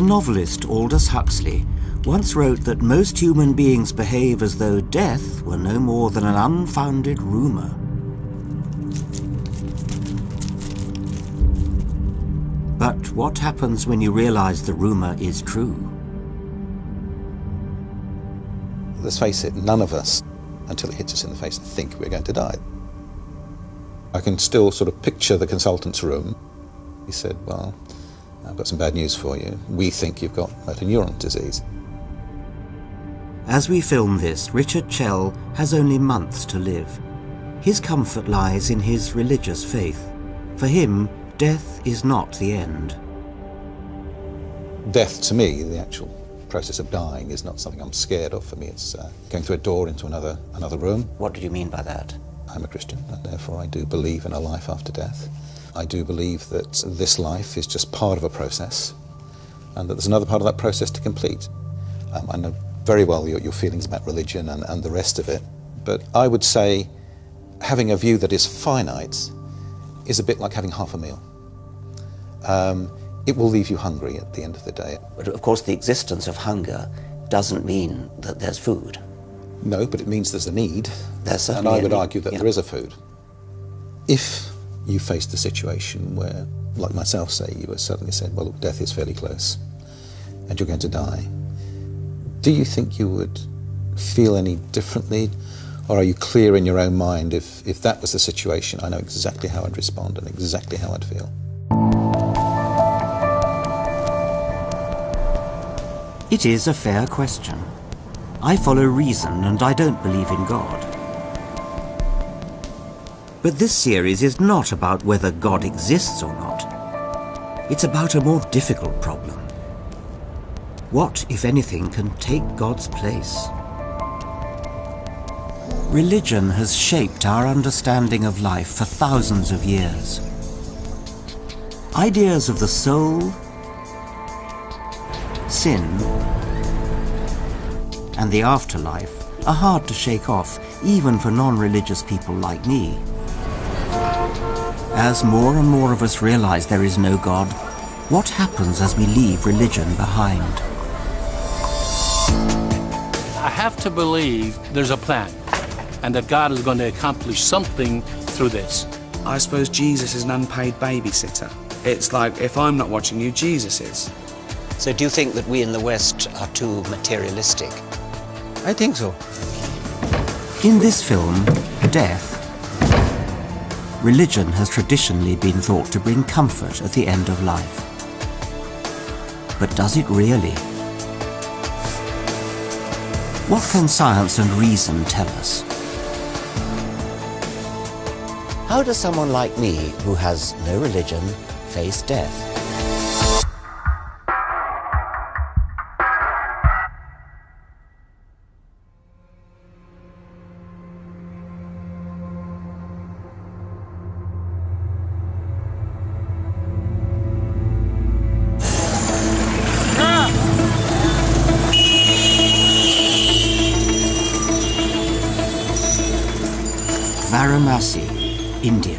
The novelist Aldous Huxley once wrote that most human beings behave as though death were no more than an unfounded rumour. But what happens when you realise the rumour is true? Let's face it, none of us, until it hits us in the face, think we're going to die. I can still sort of picture the consultant's room. He said, well, I've got some bad news for you. We think you've got motor neuron disease. As we film this, Richard Chell has only months to live. His comfort lies in his religious faith. For him, death is not the end. Death, to me, the actual process of dying, is not something I'm scared of. For me, it's going through a door into another room. What do you mean by that? I'm a Christian, and therefore I do believe in a life after death. I do believe that this life is just part of a process, and that there's another part of that process to complete. I know very well your feelings about religion and the rest of it, but I would say having a view that is finite is a bit like having half a meal. It will leave you hungry at the end of the day. But of course the existence of hunger doesn't mean that there's food. No, but it means there's a need. There's and I would argue that there is a food. If you faced a situation where, like myself, say, you were suddenly said, well, look, death is fairly close and you're going to die, do you think you would feel any differently? Or are you clear in your own mind, if that was the situation, I know exactly how I'd respond and exactly how I'd feel? It is a fair question. I follow reason and I don't believe in God. But this series is not about whether God exists or not. It's about a more difficult problem. What, if anything, can take God's place? Religion has shaped our understanding of life for thousands of years. Ideas of the soul, sin, and the afterlife are hard to shake off, even for non-religious people like me. As more and more of us realize there is no God, what happens as we leave religion behind? I have to believe there's a plan, and that God is going to accomplish something through this. I suppose Jesus is an unpaid babysitter. It's like, if I'm not watching you, Jesus is. So do you think that we in the West are too materialistic? I think so. In this film, Death, religion has traditionally been thought to bring comfort at the end of life. But does it really? What can science and reason tell us? How does someone like me, who has no religion, face death? Varanasi, India,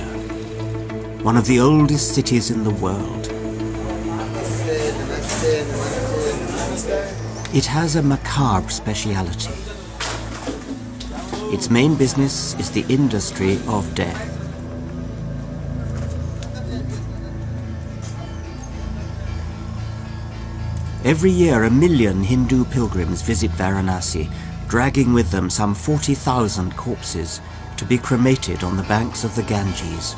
one of the oldest cities in the world. It has a macabre speciality. Its main business is the industry of death. Every year, 1 million Hindu pilgrims visit Varanasi, dragging with them some 40,000 corpses to be cremated on the banks of the Ganges.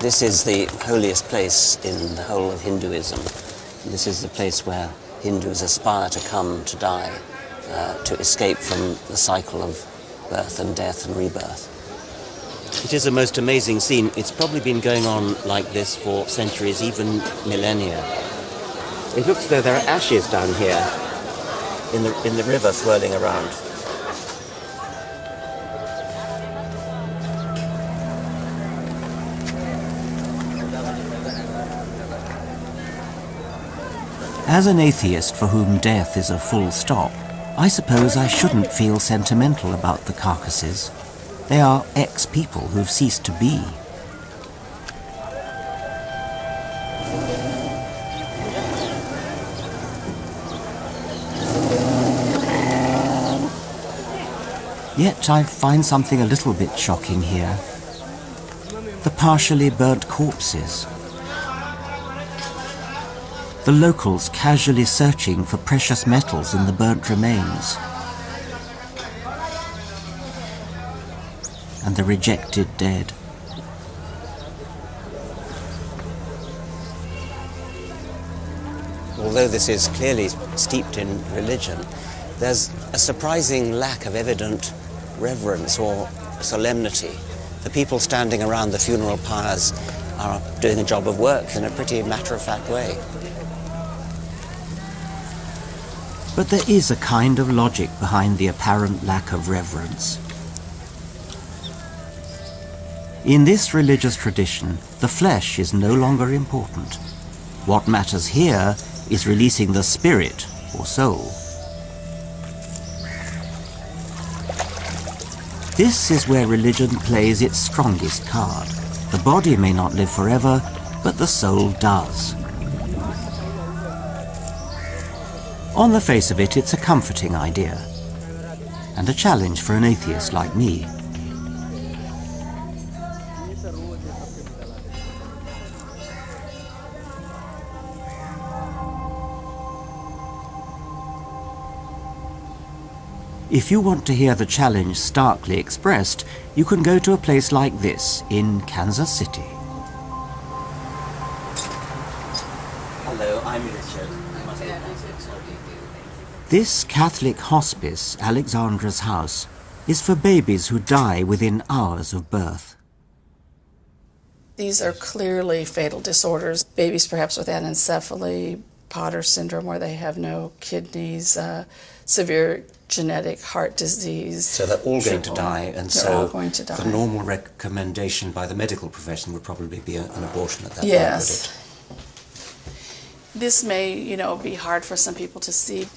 This is the holiest place in the whole of Hinduism. This is the place where Hindus aspire to come to die, to escape from the cycle of birth and death and rebirth. It is a most amazing scene. It's probably been going on like this for centuries, even millennia. It looks as though there are ashes down here in the river swirling around. As an atheist for whom death is a full stop, I suppose I shouldn't feel sentimental about the carcasses. They are ex-people who've ceased to be. Yet I find something a little bit shocking here. The partially burnt corpses. The locals casually searching for precious metals in the burnt remains. And the rejected dead. Although this is clearly steeped in religion, there's a surprising lack of evident reverence or solemnity. The people standing around the funeral pyres are doing a job of work in a pretty matter-of-fact way. But there is a kind of logic behind the apparent lack of reverence. In this religious tradition, the flesh is no longer important. What matters here is releasing the spirit or soul. This is where religion plays its strongest card. The body may not live forever, but the soul does. On the face of it, it's a comforting idea, and a challenge for an atheist like me. If you want to hear the challenge starkly expressed, you can go to a place like this in Kansas City. Hello, I'm Richard. This Catholic hospice, Alexandra's House, is for babies who die within hours of birth. These are clearly fatal disorders. Babies perhaps with anencephaly, Potter syndrome where they have no kidneys, severe genetic heart disease. So they're all going to die, and they're all going to die. The normal recommendation by the medical profession would probably be an abortion at that point, yes. would it? This may, be hard for some people to see.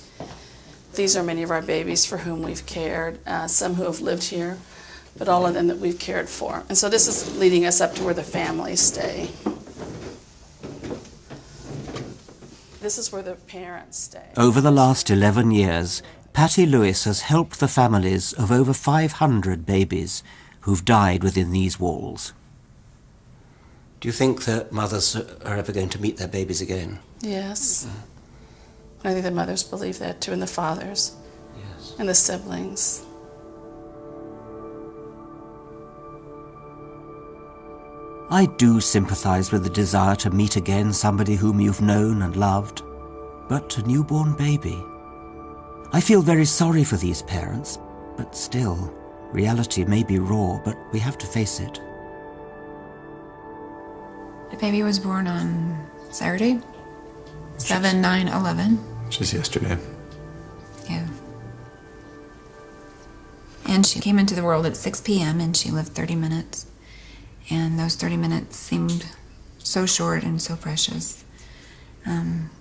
These are many of our babies for whom we've cared, some who have lived here, but all of them that we've cared for. And so this is leading us up to where the families stay. This is where the parents stay. Over the last 11 years, Patty Lewis has helped the families of over 500 babies who've died within these walls. Do you think that mothers are ever going to meet their babies again? Yes. I think the mothers believe that too, and the fathers. Yes. And the siblings. I do sympathize with the desire to meet again somebody whom you've known and loved, but a newborn baby. I feel very sorry for these parents, but still, reality may be raw, but we have to face it. The baby was born on Saturday, 7/9/11. Just yesterday. Yeah. And she came into the world at 6 p.m. and she lived 30 minutes. And those 30 minutes seemed so short and so precious.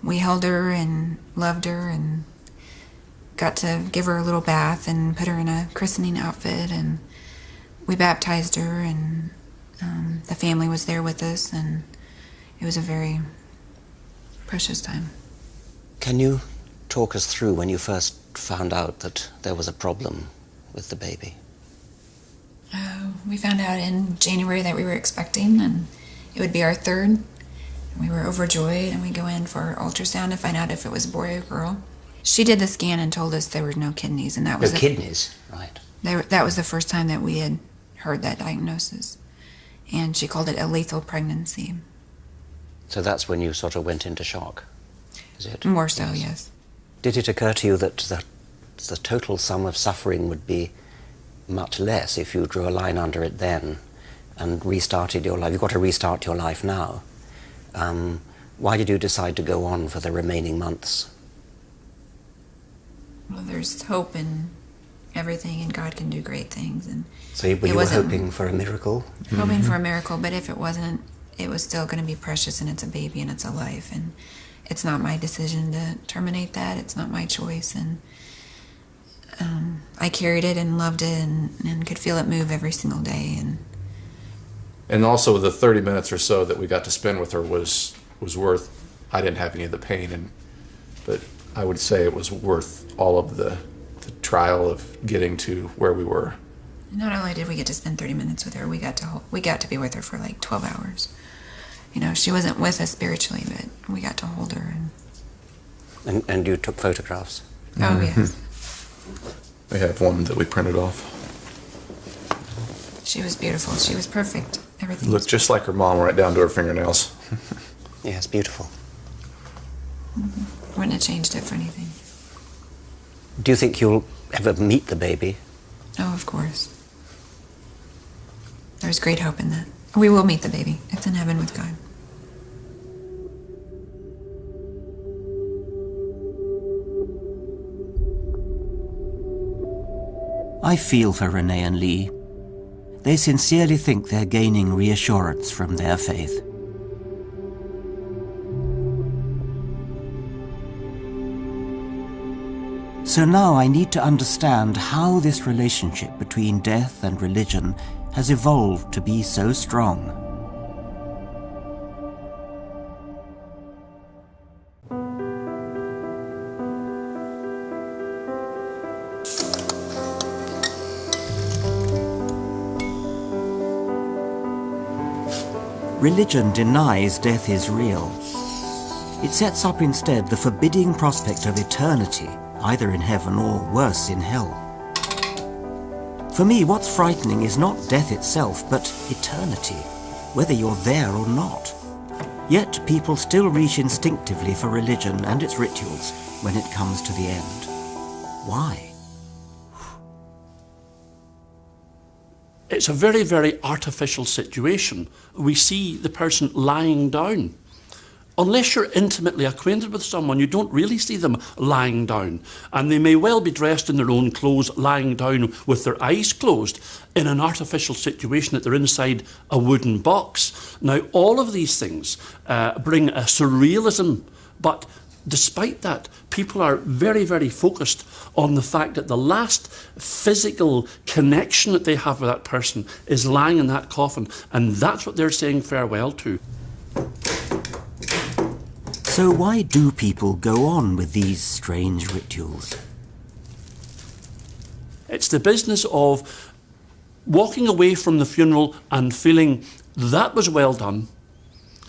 We held her and loved her and got to give her a little bath and put her in a christening outfit, and we baptized her, and the family was there with us, and it was a very precious time. Can you talk us through when you first found out that there was a problem with the baby? We found out in January that we were expecting, and it would be our third. We were overjoyed, and we go in for ultrasound to find out if it was a boy or girl. She did the scan and told us there were no kidneys, and that was No kidneys, right. That was the first time that we had heard that diagnosis, and she called it a lethal pregnancy. So that's when you sort of went into shock, is it? More so, yes. Did it occur to you that the total sum of suffering would be much less if you drew a line under it then and restarted your life? You've got to restart your life now. Why did you decide to go on for the remaining months? Well, there's hope in everything, and God can do great things. And so you were hoping for a miracle? Hoping for a miracle, but if it wasn't, it was still going to be precious, and it's a baby and it's a life, and it's not my decision to terminate that. It's not my choice, and I carried it and loved it and could feel it move every single day. And also the 30 minutes or so that we got to spend with her was worth, I didn't have any of the pain, but I would say it was worth all of the trial of getting to where we were. Not only did we get to spend 30 minutes with her, we got to be with her for like 12 hours. You know, she wasn't with us spiritually, but we got to hold her. And you took photographs? Oh, yes. We have one that we printed off. She was beautiful. She was perfect. Everything Looked just like her mom, right down to her fingernails. Yes, beautiful. Wouldn't have changed it for anything. Do you think you'll ever meet the baby? Oh, of course. There's great hope in that. We will meet the baby. It's in heaven with God. I feel for Renee and Lee. They sincerely think they're gaining reassurance from their faith. So now I need to understand how this relationship between death and religion has evolved to be so strong. Religion denies death is real. It sets up instead the forbidding prospect of eternity, either in heaven or, worse, in hell. For me, what's frightening is not death itself, but eternity, whether you're there or not. Yet people still reach instinctively for religion and its rituals when it comes to the end. Why? It's a very, very artificial situation. We see the person lying down. Unless you're intimately acquainted with someone, you don't really see them lying down. And they may well be dressed in their own clothes, lying down with their eyes closed in an artificial situation that they're inside a wooden box. Now, all of these things bring a surrealism, but despite that, people are very, very focused on the fact that the last physical connection that they have with that person is lying in that coffin, and that's what they're saying farewell to. So why do people go on with these strange rituals? It's the business of walking away from the funeral and feeling that was well done.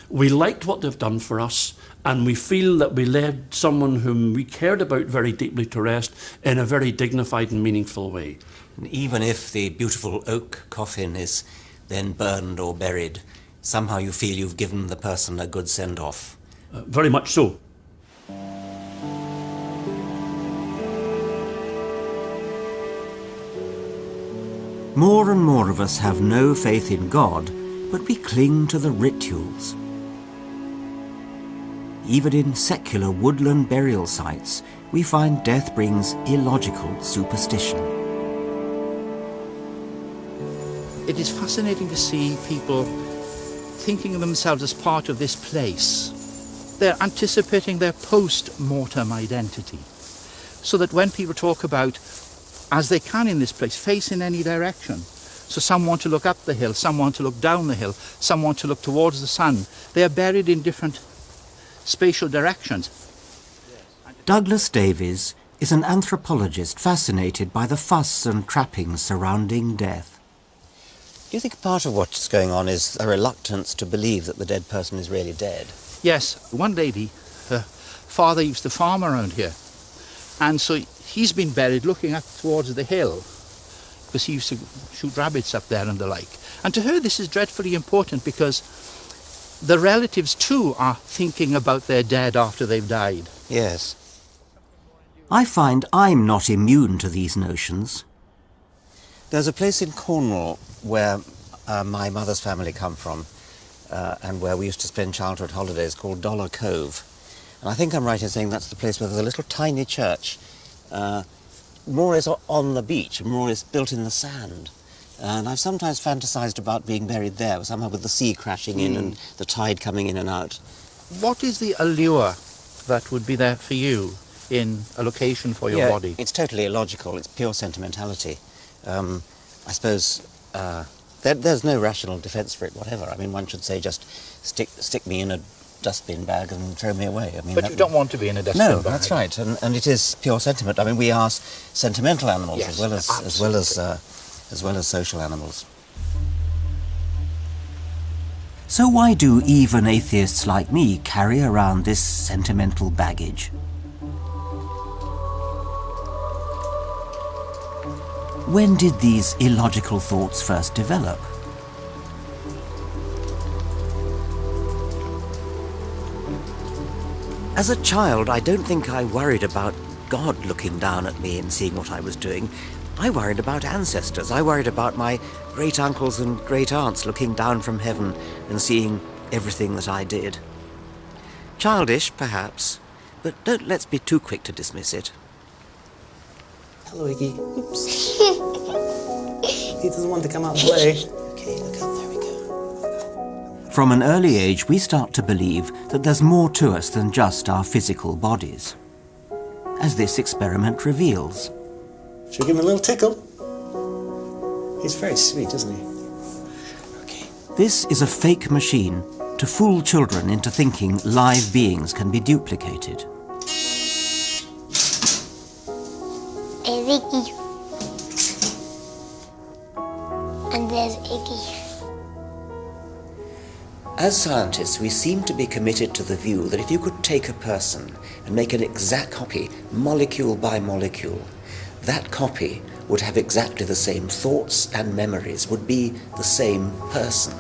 We liked what they've done for us, and we feel that we led someone whom we cared about very deeply to rest in a very dignified and meaningful way. Even if the beautiful oak coffin is then burned or buried, somehow you feel you've given the person a good send-off. Very much so. More and more of us have no faith in God, but we cling to the rituals. Even in secular woodland burial sites, we find death brings illogical superstition. It is fascinating to see people thinking of themselves as part of this place. They're anticipating their post-mortem identity, so that when people talk about, as they can in this place, face in any direction, so some want to look up the hill, some want to look down the hill, some want to look towards the sun, they are buried in different spatial directions. Douglas Davies is an anthropologist fascinated by the fuss and trappings surrounding death. Do you think part of what's going on is a reluctance to believe that the dead person is really dead? Yes, one lady, her father used to farm around here, and so he's been buried looking up towards the hill, because he used to shoot rabbits up there and the like. And to her this is dreadfully important, because the relatives too are thinking about their dead after they've died. Yes. I find I'm not immune to these notions. There's a place in Cornwall where my mother's family come from, and where we used to spend childhood holidays, called Dollar Cove. And I think I'm right in saying that's the place where there's a little tiny church, more or less on the beach, more or less built in the sand. And I've sometimes fantasized about being buried there, somehow with the sea crashing in and the tide coming in and out. What is the allure that would be there for you in a location for your body. It's totally illogical. It's pure sentimentality. I suppose there's no rational defence for it, whatever. I mean, one should say just stick me in a dustbin bag and throw me away. I mean, But you don't want to be in a dustbin No, bag. that's right, and it is pure sentiment. I mean, we are sentimental animals Yes, as well as social animals. So why do even atheists like me carry around this sentimental baggage? When did these illogical thoughts first develop? As a child, I don't think I worried about God looking down at me and seeing what I was doing. I worried about ancestors. I worried about my great-uncles and great-aunts looking down from heaven and seeing everything that I did. Childish, perhaps, but let's be too quick to dismiss it. Hello, Iggy. Oops. He doesn't want to come out and play. Okay, look up, there we go. From an early age, we start to believe that there's more to us than just our physical bodies, as this experiment reveals. Should we give him a little tickle? He's very sweet, isn't he? Okay. This is a fake machine to fool children into thinking live beings can be duplicated. There's Iggy. And there's Iggy. As scientists, we seem to be committed to the view that if you could take a person and make an exact copy, molecule by molecule, that copy would have exactly the same thoughts and memories, would be the same person.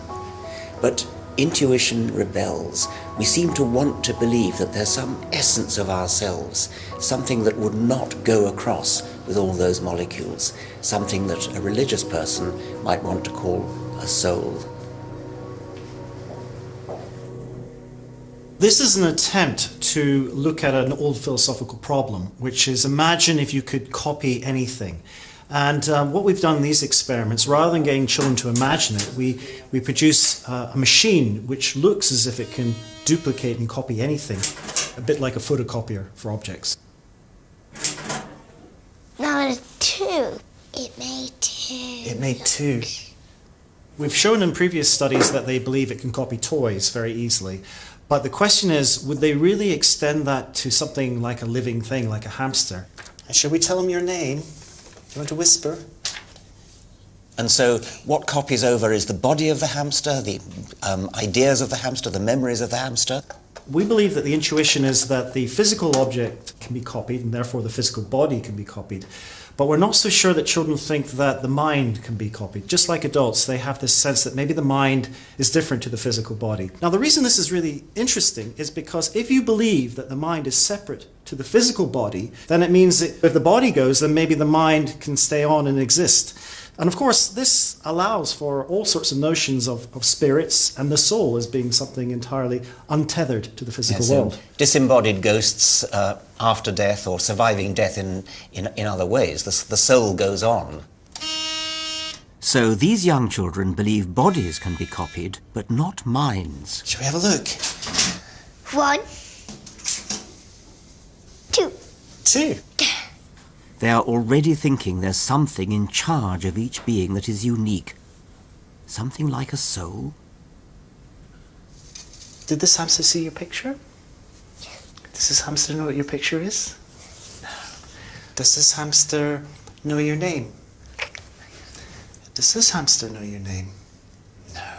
But intuition rebels. We seem to want to believe that there's some essence of ourselves, something that would not go across with all those molecules, something that a religious person might want to call a soul. This is an attempt to look at an old philosophical problem, which is imagine if you could copy anything. And what we've done in these experiments, rather than getting children to imagine it, we produce a machine which looks as if it can duplicate and copy anything, a bit like a photocopier for objects. No, it's two. It made two. It made two. We've shown in previous studies that they believe it can copy toys very easily. But the question is, would they really extend that to something like a living thing, like a hamster? Shall we tell him your name? Do you want to whisper? And so what copies over is the body of the hamster, the ideas of the hamster, the memories of the hamster? We believe that the intuition is that the physical object can be copied, and therefore the physical body can be copied. But we're not so sure that children think that the mind can be copied. Just like adults, they have this sense that maybe the mind is different to the physical body. Now, the reason this is really interesting is because if you believe that the mind is separate to the physical body, then it means that if the body goes, then maybe the mind can stay on and exist. And of course, this allows for all sorts of notions of spirits and the soul as being something entirely untethered to the physical world. Disembodied ghosts after death or surviving death in other ways. The soul goes on. So these young children believe bodies can be copied, but not minds. Shall we have a look? 1, 2. 2. They are already thinking there's something in charge of each being that is unique. Something like a soul? Did this hamster see your picture? Does this hamster know what your picture is? No. Does this hamster know your name? Does this hamster know your name? No.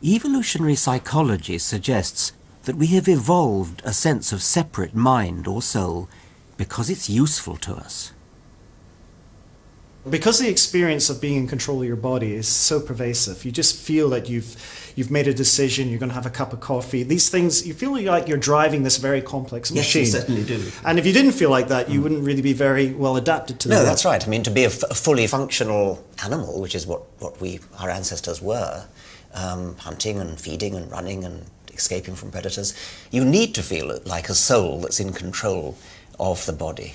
Evolutionary psychology suggests that we have evolved a sense of separate mind or soul because it's useful to us. Because the experience of being in control of your body is so pervasive, you just feel that you've made a decision, you're going to have a cup of coffee. These things, you feel like you're driving this very complex machine. Yes, you certainly do. And if you didn't feel like that, you wouldn't really be very well adapted to that. No, that's right. I mean, to be a fully functional animal, which is what our ancestors were, hunting and feeding and running and escaping from predators, you need to feel like a soul that's in control of the body.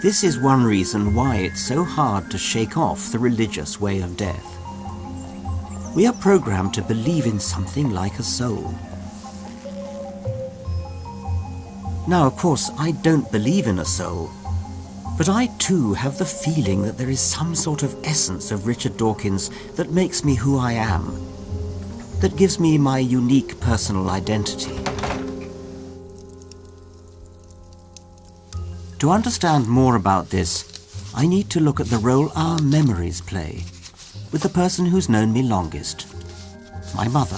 This is one reason why it's so hard to shake off the religious way of death. We are programmed to believe in something like a soul. Now, of course, I don't believe in a soul, but I too have the feeling that there is some sort of essence of Richard Dawkins that makes me who I am, that gives me my unique personal identity. To understand more about this, I need to look at the role our memories play with the person who's known me longest, my mother.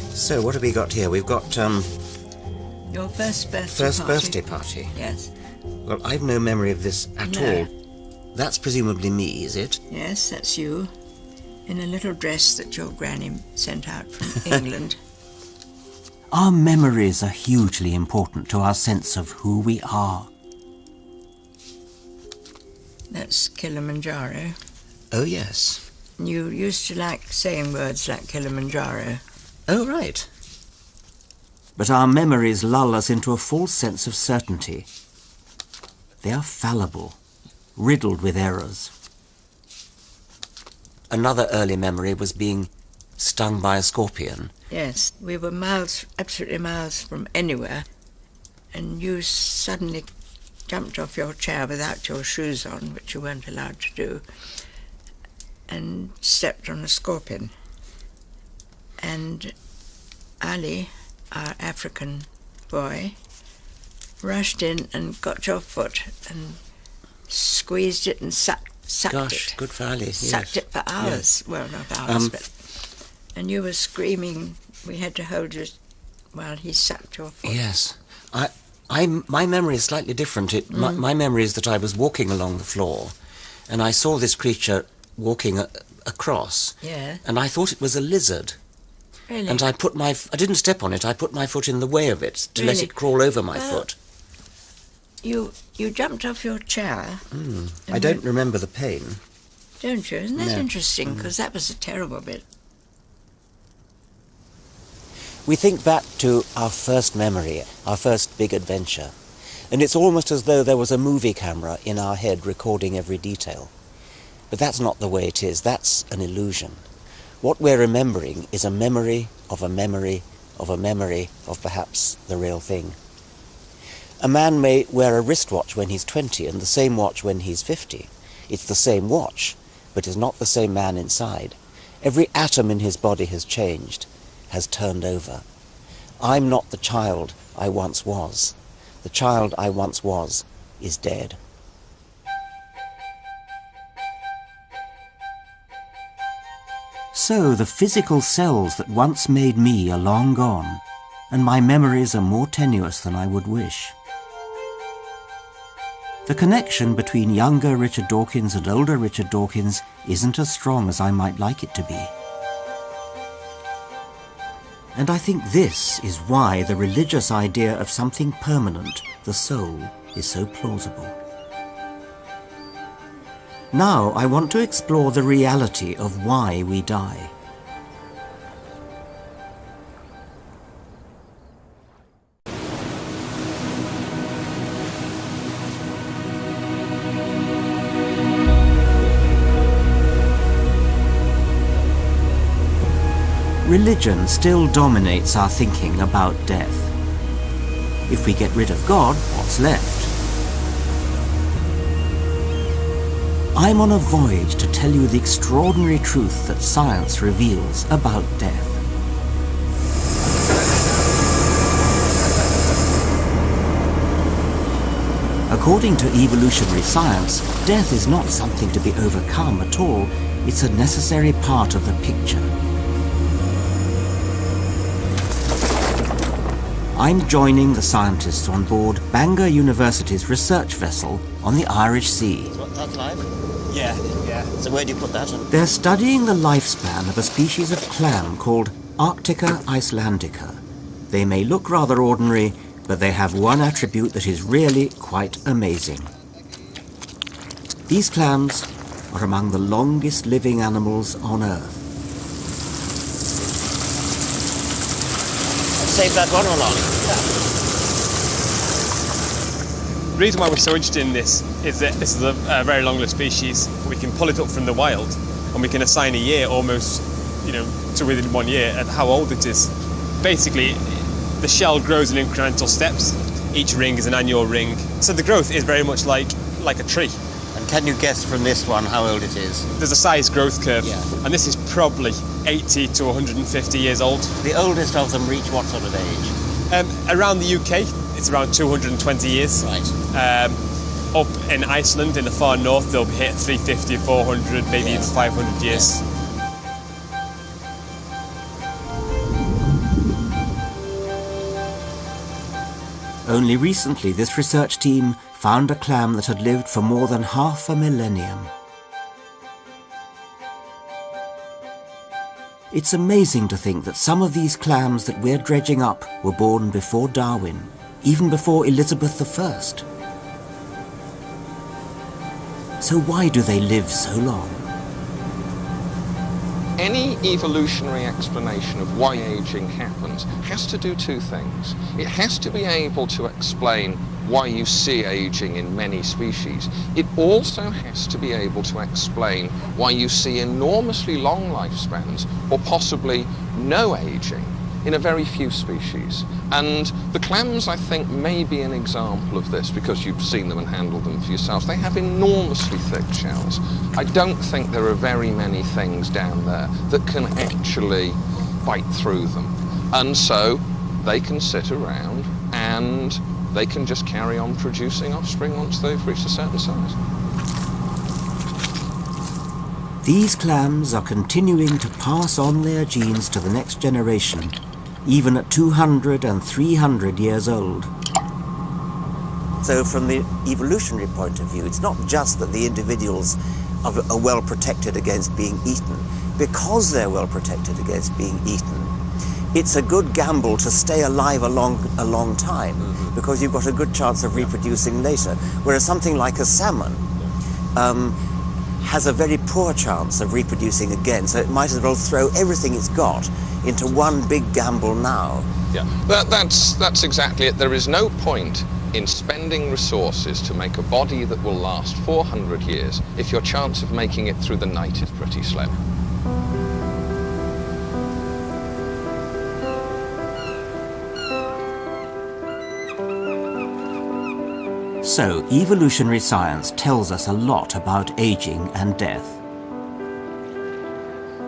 So what have we got here? We've got your first birthday party. Yes. Well, I've no memory of this at all. That's presumably me, is it? Yes, that's you, in a little dress that your granny sent out from England. Our memories are hugely important to our sense of who we are. That's Kilimanjaro. Oh, yes. You used to like saying words like Kilimanjaro. Oh, right. But our memories lull us into a false sense of certainty. They are fallible, riddled with errors. Another early memory was being stung by a scorpion. Yes, we were miles, absolutely miles from anywhere, and you suddenly jumped off your chair without your shoes on, which you weren't allowed to do, and stepped on a scorpion. And Ali, our African boy, rushed in and got your foot and squeezed it and sucked Gosh, it. good for Ali. Sucked yes. it for hours. Yes. Well, not hours, but... And you were screaming. We had to hold you while he sucked your foot. Yes. My memory is slightly different. My memory is that I was walking along the floor and I saw this creature walking across. Yeah. And I thought it was a lizard. Really? And I didn't step on it, I put my foot in the way of it to let it crawl over my foot. You jumped off your chair. I don't remember the pain. Don't you? Isn't that No. interesting? Because that was a terrible bit. We think back to our first memory, our first big adventure, and it's almost as though there was a movie camera in our head recording every detail. But that's not the way it is. That's an illusion. What we're remembering is a memory of a memory of a memory of perhaps the real thing. A man may wear a wristwatch when he's 20 and the same watch when he's 50. It's the same watch, but is not the same man inside. Every atom in his body has changed, has turned over. I'm not the child I once was. The child I once was is dead. So the physical cells that once made me are long gone, and my memories are more tenuous than I would wish. The connection between younger Richard Dawkins and older Richard Dawkins isn't as strong as I might like it to be. And I think this is why the religious idea of something permanent, the soul, is so plausible. Now I want to explore the reality of why we die. Religion still dominates our thinking about death. If we get rid of God, what's left? I'm on a voyage to tell you the extraordinary truth that science reveals about death. According to evolutionary science, death is not something to be overcome at all. It's a necessary part of the picture. I'm joining the scientists on board Bangor University's research vessel on the Irish Sea. That's live? Yeah. So where do you put that? They're studying the lifespan of a species of clam called Arctica icelandica. They may look rather ordinary, but they have one attribute that is really quite amazing. These clams are among the longest living animals on Earth. Save that one along. The reason why we're so interested in this is that this is a very long-lived species. We can pull it up from the wild and we can assign a year almost, to within 1 year at how old it is. Basically, the shell grows in incremental steps. Each ring is an annual ring. So the growth is very much like a tree. And can you guess from this one how old it is? There's a size growth curve, yeah. And this is probably 80 to 150 years old. The oldest of them reach what sort of age? Around the UK, it's around 220 years. Right. Up in Iceland, in the far north, they'll hit 350, 400, maybe even 500 years. Only recently, this research team found a clam that had lived for more than half a millennium. It's amazing to think that some of these clams that we're dredging up were born before Darwin, even before Elizabeth I. So why do they live so long? Any evolutionary explanation of why aging happens has to do two things. It has to be able to explain why you see aging in many species. It also has to be able to explain why you see enormously long lifespans, or possibly no aging, in a very few species. And the clams, I think, may be an example of this, because you've seen them and handled them for yourselves. They have enormously thick shells. I don't think there are very many things down there that can actually bite through them. And so they can sit around and they can just carry on producing offspring once they've reached a certain size. These clams are continuing to pass on their genes to the next generation, even at 200 and 300 years old. So from the evolutionary point of view, it's not just that the individuals are well protected against being eaten. Because they're well protected against being eaten, it's a good gamble to stay alive a long time, because you've got a good chance of reproducing later. Whereas something like a salmon has a very poor chance of reproducing again, so it might as well throw everything it's got into one big gamble now. Yeah, that's exactly it. There is no point in spending resources to make a body that will last 400 years if your chance of making it through the night is pretty slim. So, evolutionary science tells us a lot about aging and death.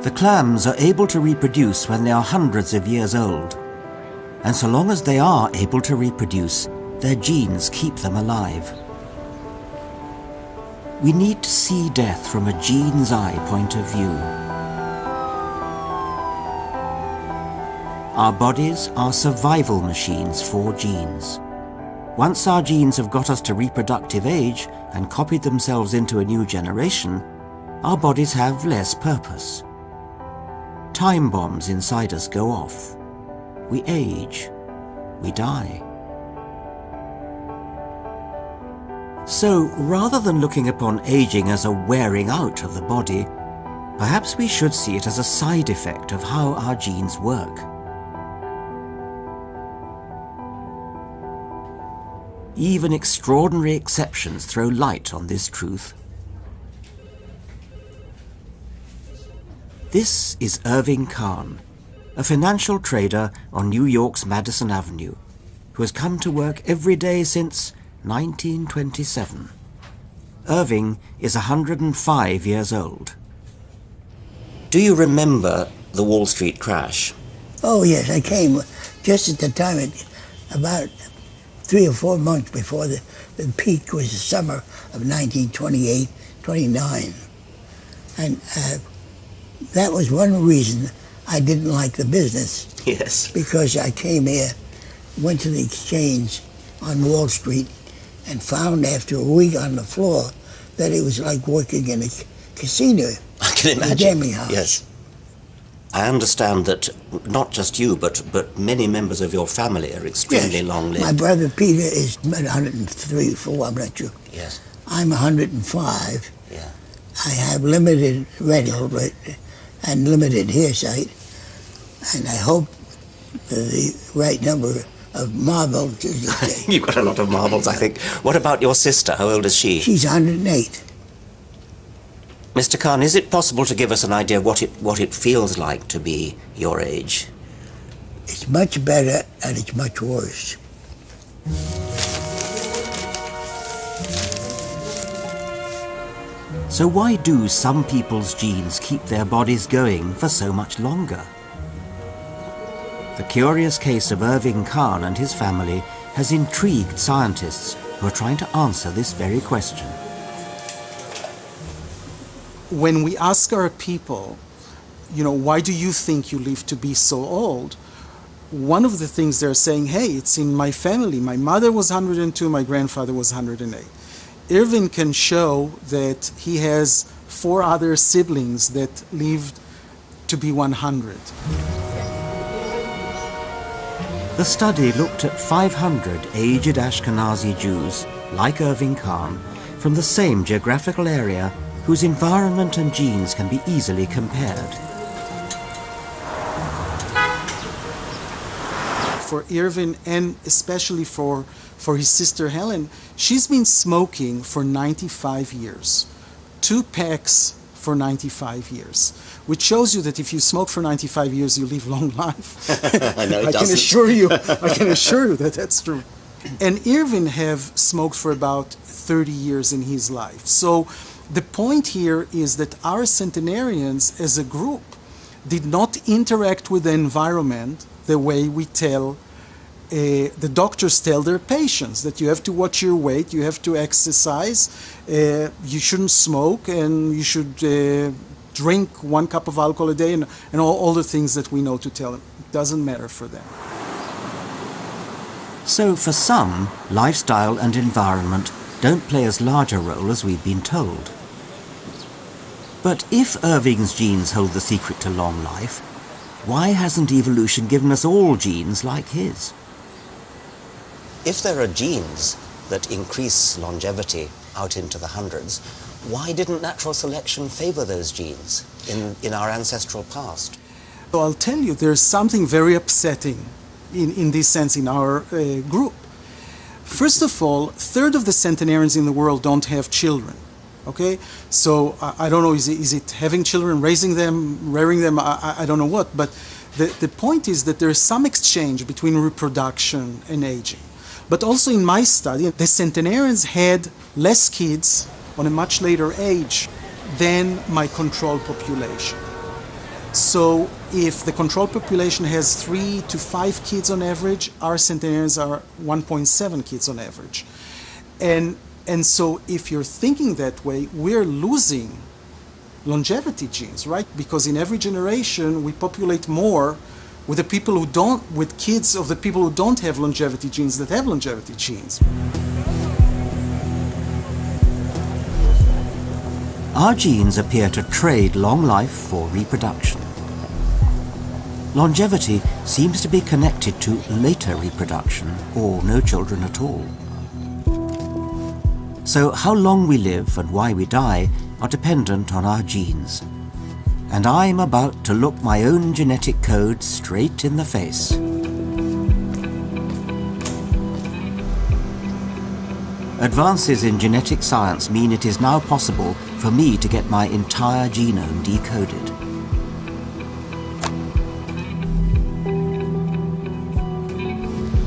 The clams are able to reproduce when they are hundreds of years old. And so long as they are able to reproduce, their genes keep them alive. We need to see death from a gene's eye point of view. Our bodies are survival machines for genes. Once our genes have got us to reproductive age and copied themselves into a new generation, our bodies have less purpose. Time bombs inside us go off. We age. We die. So, rather than looking upon aging as a wearing out of the body, perhaps we should see it as a side effect of how our genes work. Even extraordinary exceptions throw light on this truth. This is Irving Kahn, a financial trader on New York's Madison Avenue, who has come to work every day since 1927. Irving is 105 years old. Do you remember the Wall Street crash? Oh yes, I came just at the time, about 3 or 4 months before the peak was the summer of 1928, 29. And that was one reason I didn't like the business. Yes. Because I came here, went to the exchange on Wall Street, and found after a week on the floor that it was like working in a casino. I can imagine. A gambling house. Yes. I understand that not just you, but many members of your family are extremely long-lived. My brother Peter is 103, 4, I'm not sure. Yes. I'm 105. Yeah. I have limited rental and limited hearsay, and I hope the right number of marbles. You've got a lot of marbles, I think. What about your sister? How old is she? She's 108. Mr. Khan, is it possible to give us an idea what it feels like to be your age? It's much better and it's much worse. So why do some people's genes keep their bodies going for so much longer? The curious case of Irving Khan and his family has intrigued scientists who are trying to answer this very question. When we ask our people, why do you think you live to be so old? One of the things they're saying, hey, it's in my family. My mother was 102, my grandfather was 108. Irving can show that he has 4 other siblings that lived to be 100. The study looked at 500 aged Ashkenazi Jews, like Irving Khan, from the same geographical area whose environment and genes can be easily compared. For Irving, and especially for his sister Helen, she's been smoking for 95 years. 2 packs for 95 years, which shows you that if you smoke for 95 years, you live long life. I know it I doesn't. can assure you that that's true. And Irving have smoked for about 30 years in his life. So the point here is that our centenarians as a group did not interact with the environment the way we tell the doctors tell their patients, that you have to watch your weight, you have to exercise, you shouldn't smoke, and you should drink 1 cup of alcohol a day, and all the things that we know to tell them. It doesn't matter for them. So for some, lifestyle and environment don't play as large a role as we've been told. But if Irving's genes hold the secret to long life, why hasn't evolution given us all genes like his? If there are genes that increase longevity out into the hundreds, why didn't natural selection favor those genes in our ancestral past? So I'll tell you, there's something very upsetting in this sense in our group. First of all, 1/3 of the centenarians in the world don't have children. Okay, so I don't know, is it having children, raising them, rearing them, I don't know what, but the point is that there is some exchange between reproduction and aging. But also in my study, the centenarians had less kids on a much later age than my control population. So if the control population has 3 to 5 kids on average, our centenarians are 1.7 kids on average. And so if you're thinking that way, we're losing longevity genes, right? Because in every generation, we populate more with the people who don't, with kids of the people who don't have longevity genes that have longevity genes. Our genes appear to trade long life for reproduction. Longevity seems to be connected to later reproduction or no children at all. So how long we live and why we die are dependent on our genes. And I'm about to look my own genetic code straight in the face. Advances in genetic science mean it is now possible for me to get my entire genome decoded.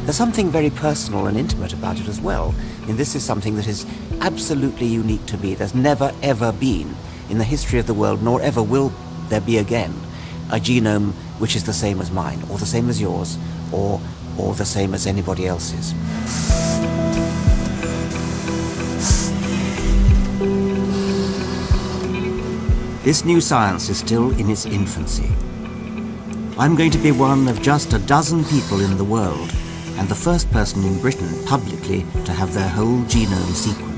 There's something very personal and intimate about it as well. I mean, this is something that is absolutely unique to me. There's never ever been in the history of the world, nor ever will there be again, a genome which is the same as mine, or the same as yours, or the same as anybody else's. This new science is still in its infancy. I'm going to be one of just a dozen people in the world, and the first person in Britain publicly to have their whole genome sequenced.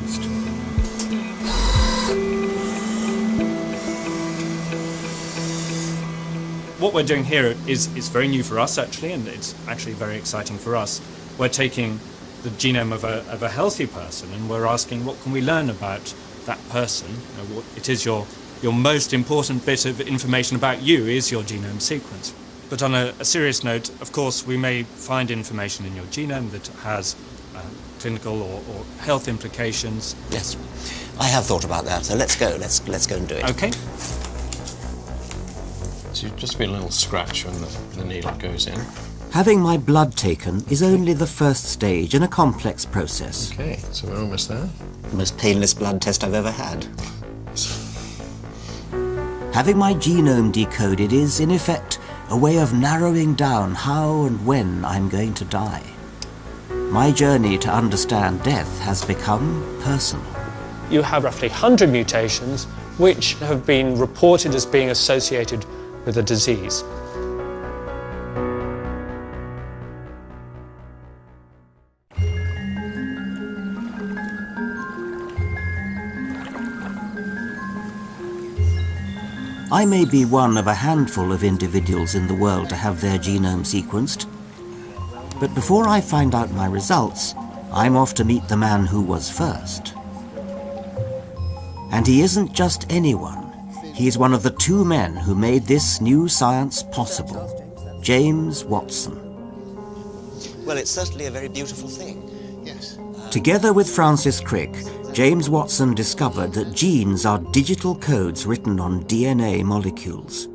What we're doing here is very new for us, actually, and it's actually very exciting for us. We're taking the genome of a healthy person, and we're asking, what can we learn about that person? You know, what it is your most important bit of information about you is your genome sequence. But on a serious note, of course, we may find information in your genome that has clinical or health implications. Yes, I have thought about that, so let's go. Let's go and do it. Okay. So you've just been a little scratch when the needle goes in. Having my blood taken is only the first stage in a complex process. Okay, so we're almost there. The most painless blood test I've ever had. Having my genome decoded is, in effect, a way of narrowing down how and when I'm going to die. My journey to understand death has become personal. You have roughly 100 mutations which have been reported as being associated with a disease. I may be one of a handful of individuals in the world to have their genome sequenced, but before I find out my results, I'm off to meet the man who was first. And he isn't just anyone. He's one of the two men who made this new science possible, James Watson. Well, it's certainly a very beautiful thing. Yes. Together with Francis Crick, James Watson discovered that genes are digital codes written on DNA molecules.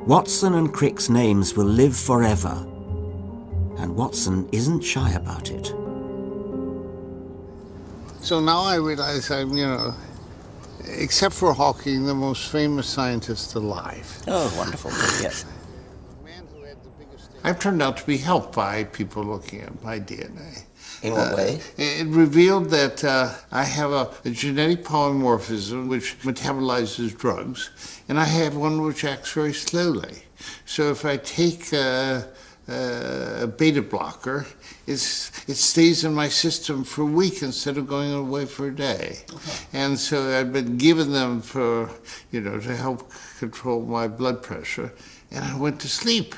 Watson and Crick's names will live forever, and Watson isn't shy about it. So now I realize I'm, except for Hawking, the most famous scientist alive. Oh, wonderful. Yes. I've turned out to be helped by people looking at my DNA. In what way? It revealed that I have a genetic polymorphism which metabolizes drugs, and I have one which acts very slowly. So if I take a beta blocker, it stays in my system for a week instead of going away for a day. And so I've been given them for, to help control my blood pressure, and I went to sleep.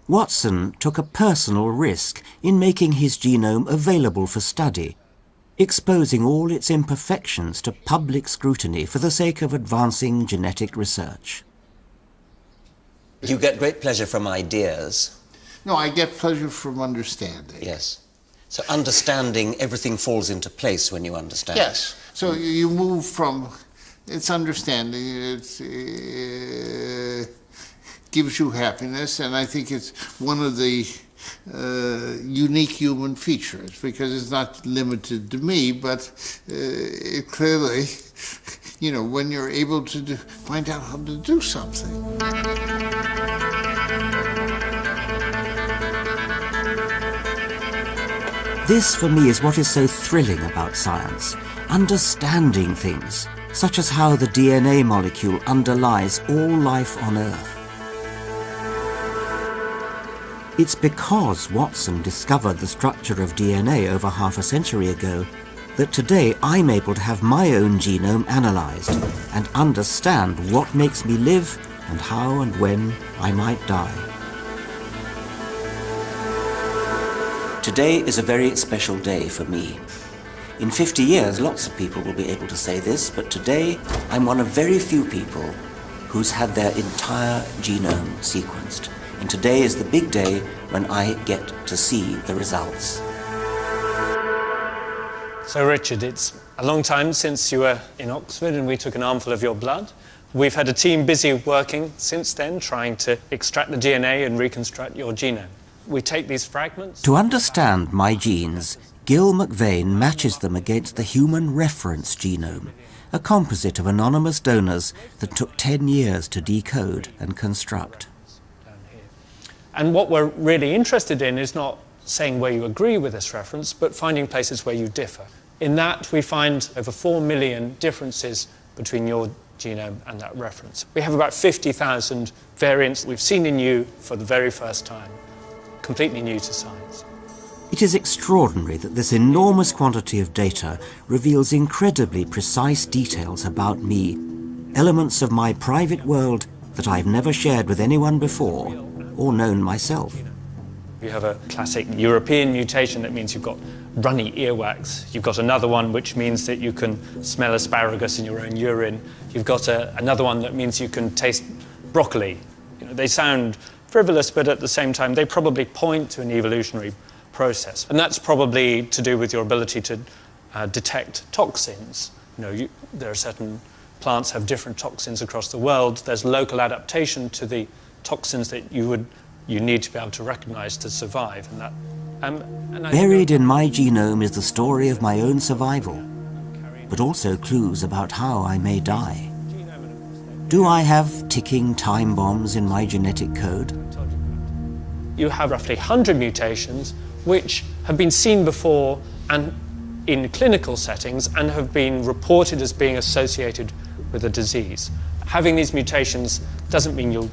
Watson took a personal risk in making his genome available for study, exposing all its imperfections to public scrutiny for the sake of advancing genetic research. You get great pleasure from ideas. No, I get pleasure from understanding. Yes. So understanding, everything falls into place when you understand. Yes. So you move from, it's understanding, gives you happiness, and I think it's one of the unique human features, because it's not limited to me, but it clearly, when you're able to find out how to do something. This, for me, is what is so thrilling about science, understanding things, such as how the DNA molecule underlies all life on Earth. It's because Watson discovered the structure of DNA over half a century ago that today I'm able to have my own genome analysed and understand what makes me live and how and when I might die. Today is a very special day for me. In 50 years, lots of people will be able to say this, but today I'm one of very few people who's had their entire genome sequenced. And today is the big day when I get to see the results. So Richard, it's a long time since you were in Oxford and we took an armful of your blood. We've had a team busy working since then, trying to extract the DNA and reconstruct your genome. We take these fragments... To understand my genes, Gil McVeigh matches them against the Human Reference Genome, a composite of anonymous donors that took 10 years to decode and construct. And what we're really interested in is not saying where you agree with this reference, but finding places where you differ. In that, we find over 4 million differences between your genome and that reference. We have about 50,000 variants we've seen in you for the very first time, completely new to science. It is extraordinary that this enormous quantity of data reveals incredibly precise details about me, elements of my private world that I've never shared with anyone before or known myself. You have a classic European mutation that means you've got runny earwax. You've got another one which means that you can smell asparagus in your own urine. You've got another one that means you can taste broccoli. You know, they sound frivolous, but at the same time, they probably point to an evolutionary process. And that's probably to do with your ability to detect toxins. You know, there are certain plants have different toxins across the world. There's local adaptation to the toxins that you need to be able to recognize to survive. And Buried in my genome is the story of my own survival, but also clues about how I may die. Do I have ticking time bombs in my genetic code? You have roughly 100 mutations which have been seen before and in clinical settings and have been reported as being associated with a disease. Having these mutations doesn't mean you're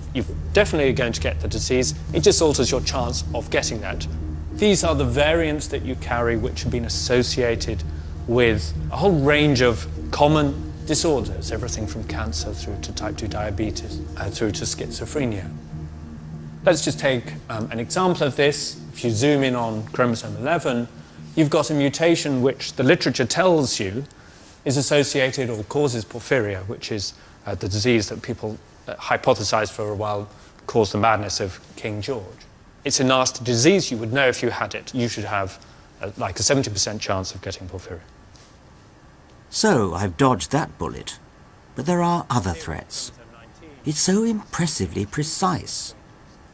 definitely going to get the disease, it just alters your chance of getting that. These are the variants that you carry which have been associated with a whole range of common disorders, everything from cancer through to type 2 diabetes, through to schizophrenia. Let's just take an example of this. If you zoom in on chromosome 11, you've got a mutation which the literature tells you is associated or causes porphyria, which is the disease that people hypothesized for a while caused the madness of King George. It's a nasty disease. You would know if you had it. You should have like a 70% chance of getting porphyria. So I've dodged that bullet, but there are other threats. It's so impressively precise.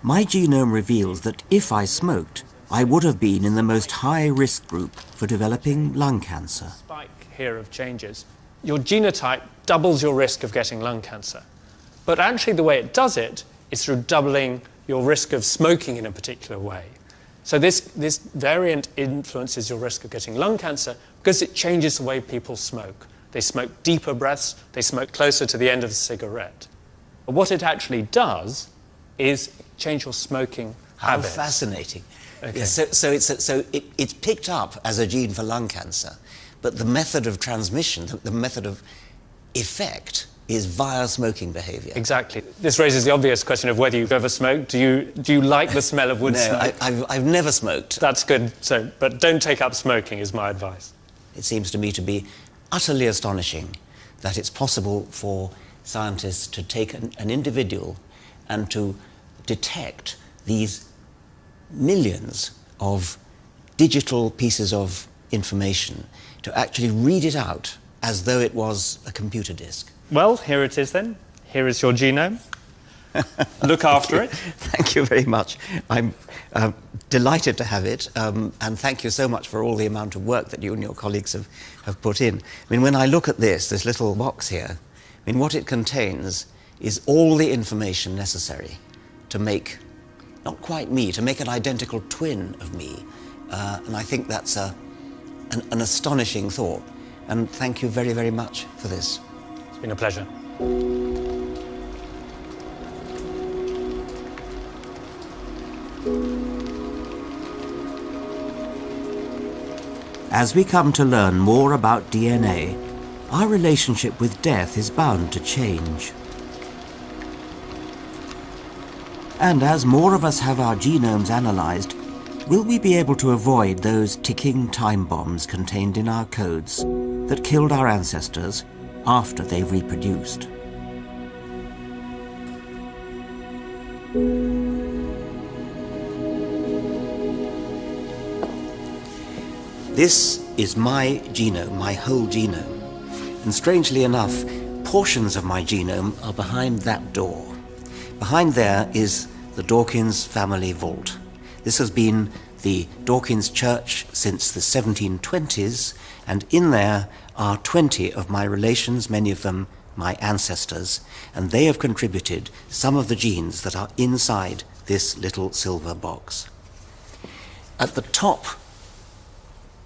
My genome reveals that if I smoked, I would have been in the most high-risk group for developing lung cancer. Spike here of changes. Your genotype doubles your risk of getting lung cancer. But actually the way it does it is through doubling your risk of smoking in a particular way. So this variant influences your risk of getting lung cancer because it changes the way people smoke. They smoke deeper breaths, they smoke closer to the end of the cigarette. But what it actually does is change your smoking habits. How fascinating. Okay. Yeah, so it's picked up as a gene for lung cancer, but the method of transmission, the method of effect, is via smoking behaviour. Exactly. This raises the obvious question of whether you've ever smoked. Do you like the smell of wood smoke? No, I've never smoked. That's good. But don't take up smoking is my advice. It seems to me to be utterly astonishing that it's possible for scientists to take an individual and to detect these millions of digital pieces of information, to actually read it out as though it was a computer disk. Well, here it is then. Here is your genome. Look after it. Thank you very much. I'm delighted to have it, and thank you so much for all the amount of work that you and your colleagues have put in. I mean, when I look at this little box here, I mean, what it contains is all the information necessary to make, not quite me, to make an identical twin of me. And I think that's an astonishing thought. And thank you very, very much for this. It's been a pleasure. As we come to learn more about DNA, our relationship with death is bound to change. And as more of us have our genomes analyzed, will we be able to avoid those ticking time bombs contained in our codes that killed our ancestors after they've reproduced? This is my genome, my whole genome. And strangely enough, portions of my genome are behind that door. Behind there is the Dawkins family vault. This has been the Dawkins Church since the 1720s, and in there are 20 of my relations, many of them my ancestors, and they have contributed some of the genes that are inside this little silver box. At the top,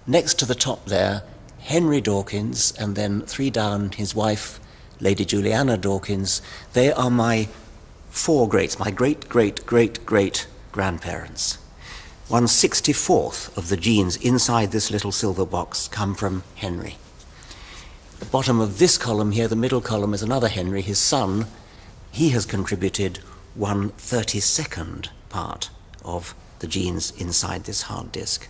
next to the top there, Henry Dawkins, and then 3 down, his wife, Lady Juliana Dawkins. They are my 4 greats, my great-great-great-great-grandparents. 1/64th of the genes inside this little silver box come from Henry. The bottom of this column here, the middle column, is another Henry, his son. He has contributed 1/32nd part of the genes inside this hard disk.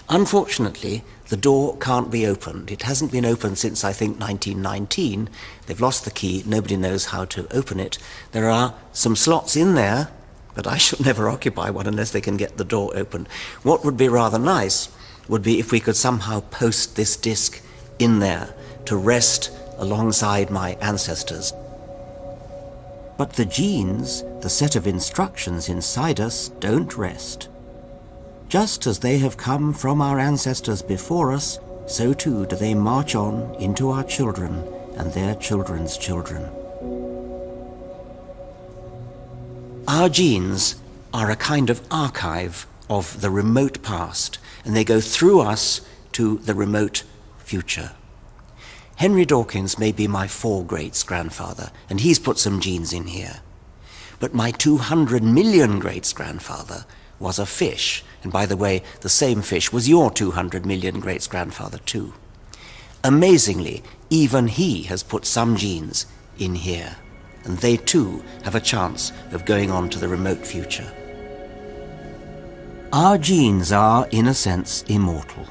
Unfortunately, the door can't be opened. It hasn't been opened since, I think, 1919. They've lost the key. Nobody knows how to open it. There are some slots in there, but I shall never occupy one unless they can get the door open. What would be rather nice would be if we could somehow post this disk in there to rest alongside my ancestors. But the genes, the set of instructions inside us, don't rest. Just as they have come from our ancestors before us, so too do they march on into our children and their children's children. Our genes are a kind of archive of the remote past, and they go through us to the remote future. Henry Dawkins may be my 4-greats-grandfather, and he's put some genes in here. But my 200 million greats-grandfather was a fish, and by the way, the same fish was your 200 million greats-grandfather too. Amazingly, even he has put some genes in here, and they too have a chance of going on to the remote future. Our genes are, in a sense, immortal.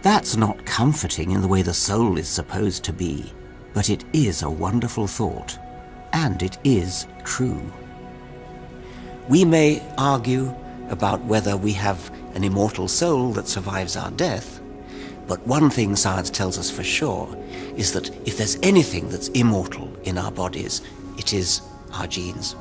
That's not comforting in the way the soul is supposed to be, but it is a wonderful thought, and it is true. We may argue about whether we have an immortal soul that survives our death, but one thing science tells us for sure is that if there's anything that's immortal in our bodies, it is our genes.